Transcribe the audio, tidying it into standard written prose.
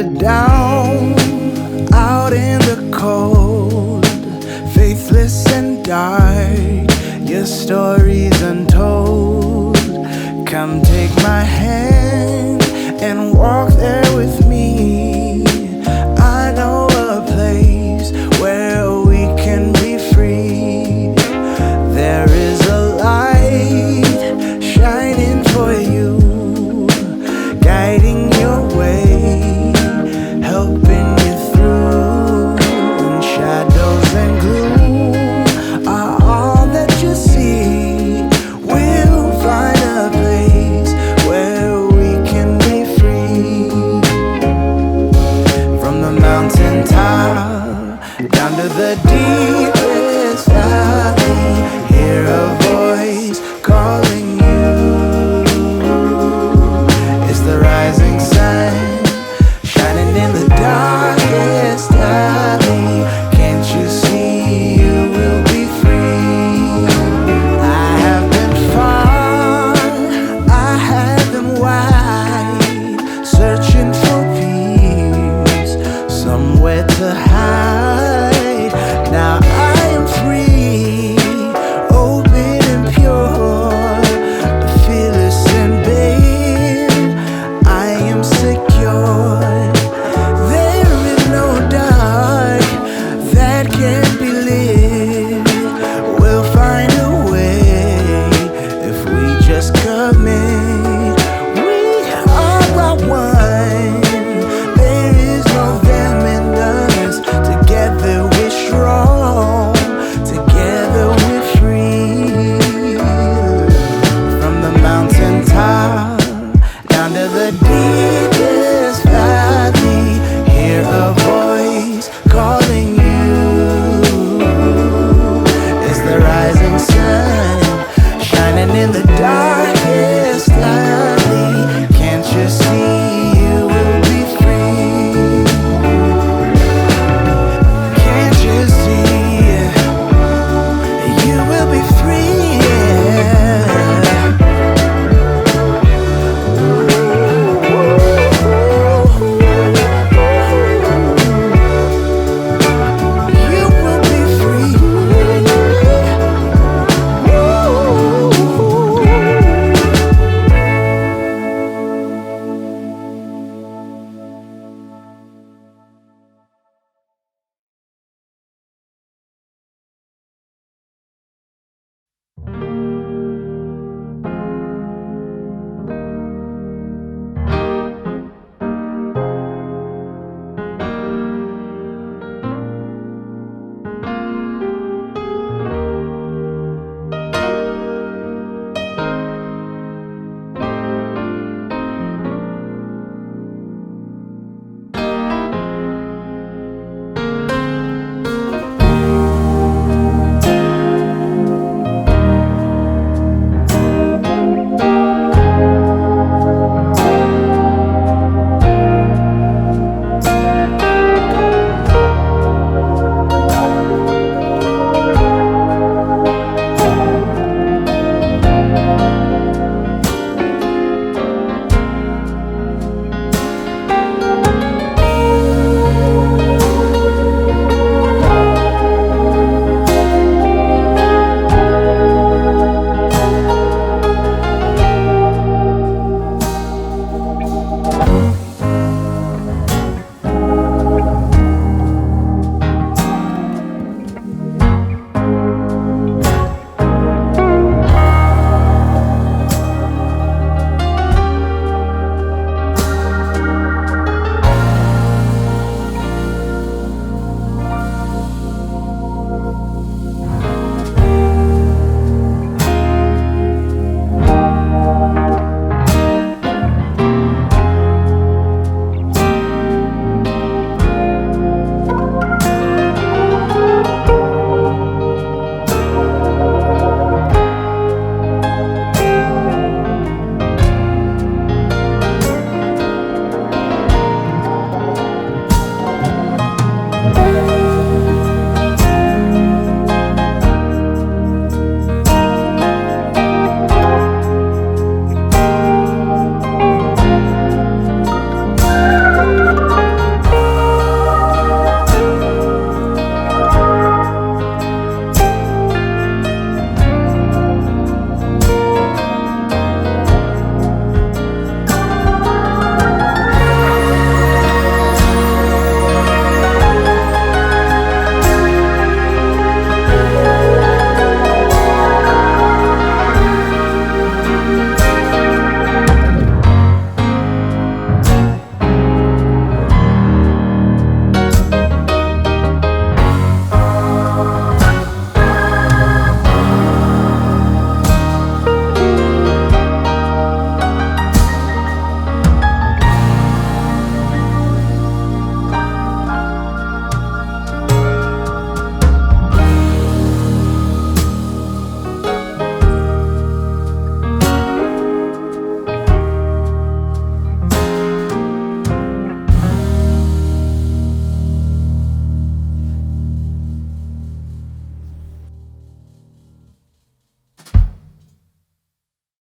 headed down, out in the cold, faithless and dark, your story's untold. Come take my hand and walk there with me. I know a place where we can be free. There is a light shining for you, guiding your way, helping you through. When shadows and gloom are all that you see, we'll find a place where we can be free. From the mountain top down to the deep